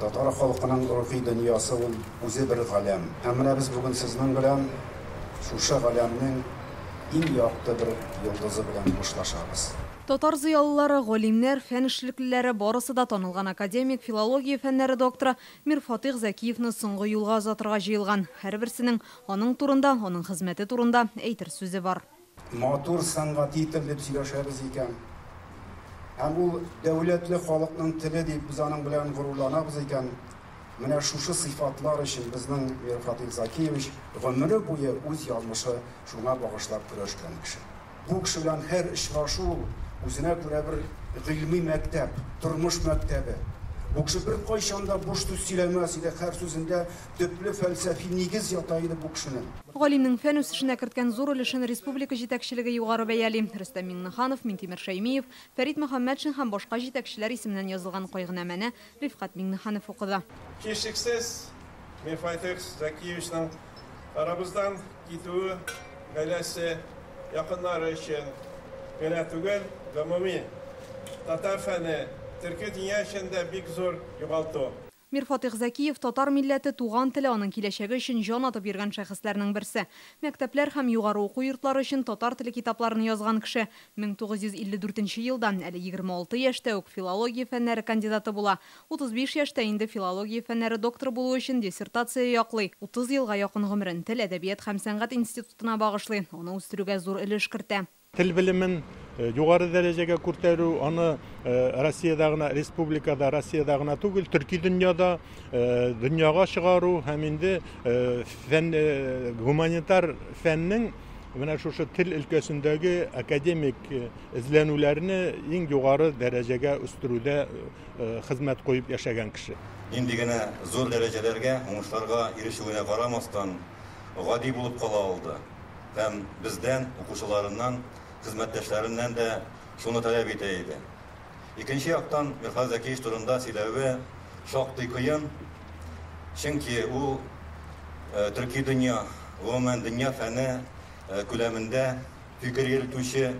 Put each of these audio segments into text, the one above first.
Татар халкының рухи дөньясы ул үзе бер галәм. Һәм менә без бүген сезнең белән шушы галәмнең иң якты бер йолдызы белән бушлашабыз. Татар зыялылары, галимнәр, фән эшлеклеләре барысы да танылган академик, филология фәннәре докторы Мирфатих Зәкиевны соңгы юлга озатырга җыелган. Һәрберсенең аның турында, аның хезмәте турында әйтер сүзе бар. Матур сәнгати тел дип сөйләшәбез икән. Һәм ул дәүләтле халыкның теле дип без аның белән горурланабыз икән. Менә шушы сыйфатлар өчен безнең Мирфатих Зәкиевич гомере буе үз язмышы шуңа багышлап көрәшкән кеше. Бу кеше белән һәр очрашу үзенә күрә бер гыйльми мәктәп, тормыш мәктәбе. Бу кеше бер кайчан да буш сүз сөйләмәс иде, һәр сүзендә төпле фәлсәфи нигез ята иде бу кешенең. Галимнең фән үсешенә керткән зур өлешен республика җитәкчелеге югары бәяли. Рөстәм Миңнеханов, Минтимер Шәймиев, Фәрит Мөхәммәтшин һәм башка җитәкчеләр исеменнән язылган кайгынамәне Рифкат Миңнеханов укыды. Кичексез Мирфатих Зәкиевичнең арабыздан китүе гаиләсе, якыннары өчен генә түгел, гомуми татар фәне, төрки дөнья өчен дә бик зур югалту. Мирфатих Зәкиев татар милләте туган теле аның киләчәге өчен җан атып йөргән шәхесләрнең берсе. Мәктәпләр һәм югары уку йортлары өчен татар теле китапларын язган кеше. 1954 елдан, әле 26 яшьтә үк филология фәннәре кандидаты була. 35 яшьтә инде филология фәннәре докторы булу өчен диссертация яклый. 30 елга якын гомерен тел, әдәбият һәм сәнгать институтына багышлый. Аны үстерүгә зур өлеш кертә. Тел белемен югары дәрәҗәгә күтәрү, аны Россиядә гына, республикада, Россиядә гына түгел, төрки дөньяда дөньяга чыгару һәм инде фән гуманитар фәннең менә шушы тел өлкәсендәге академик эзләнүләрне иң югары дәрәҗәгә үстерүдә хезмәт куеп яшәгән кеше. Инде генә зур дәрәҗәләргә, уңышларга ирешүенә карамастан гади булып кала алды. Һәм бездән, укучыларыннан, хезмәттәшләреннән дә шуны таләп итә иде. Икенче яктан, Мирфатих Зәкиевич турында сөйләүе шактый кыен, чөнки ул төрки дөнья, гомумән дөнья фәне күләмендә фикер йөртүче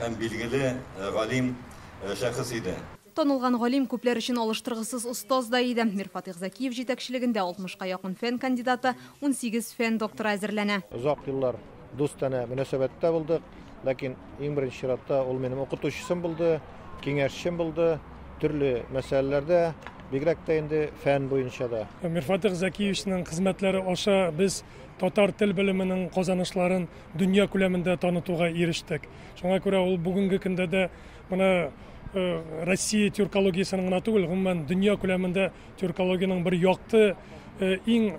һәм билгеле галим шәхес иде. Танылган галим күпләр өчен алыштыргысыз остаз да иде. Мирфатих Зәкиев җитәкчелегендә 60-ка якын фән кандидаты, 18 фән докторы әзерләнә. Озак еллар достана мөнәсәбәттә булдык, ләкин иң беренче чиратта ул минем укытучысым булды, киңәшчем булды, төрле мәсьәләләрдә, бигрәк тә инде фән буенча да. Мирфатих Зәкиевичнең хезмәтләре аша без татар тел белеменең казанышларын дөнья күләмендә танытуга ирештек. Шуңа күрә ул бүгенге көндә дә моны Россия тюркологиясының гына түгел, гомумән дөнья күләмендә тюркологияның бер якты, иң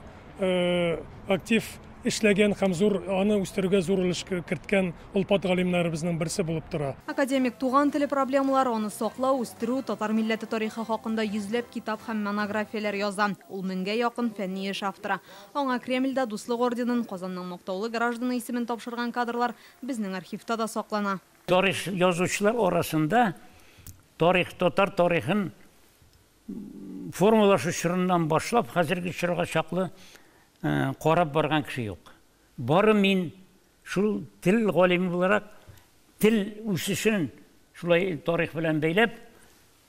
актив эшләгән һәм зур аны үстерүгә зур өлеш керткән улпат галимнәребезнең берсе булып тора. Академик туган теле проблемалары, аны саклау, үстерү, татар милләте тарихы хакында йөзләп китап һәм монографияләр яза. Ул 1000-гә якын фәнни эш авторы. Аңа Кремльдә Дуслык орденын, Казанның мактаулы гражданы исемен тапшырган кадрлар безнең архивта да саклана. Тарих язучылар арасында татар тарихын формулашу чорыннан башлап, хәзерге чорга чаклы карап барган кеше юк. Бары мин шул тел галиме буларак тел үсешен шулай тарих белән бәйләп,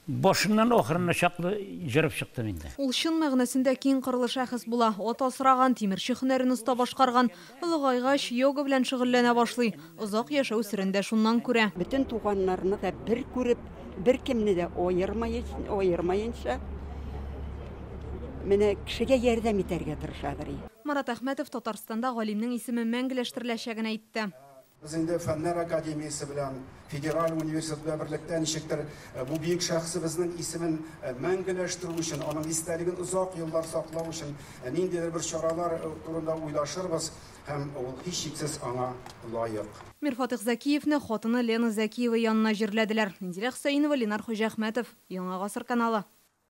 башыннан ахырына чаклы җырып чыктым инде. Ул чын мәгънәсендә киң кырлы шәхес була. Ат асраган, тимерче һөнәрен уста башкарган, олыгайгач йога белән шөгыльләнә башлый. Озак яшәү сирендә шуннан күрә. Бөтен туганнарны да бер күреп, бер кемне дә аермаенча менә кешегә ярдәм итәргә тырышадыр. Марат Әхмәтов Татарстанда галимнең исеме мәңгеләштереләчәген әйтте. Biz инде Фәннәр академиясе белән федераль университет белән берлектә ничектер бу бик шәхсебезнең исемен мәңгеләштерү өчен, аның истәлеген озак еллар саклау өчен ниндидер бер чаралар турында уйлашырбыз һәм ул һичшиксез аңа лаек. Мирфатих Зәкиевне хатыны Лена Зәкиева янына җирләделәр. Индира Хөсәйнова, Ленар Хуҗахмәтов, Яңа гасыр каналы.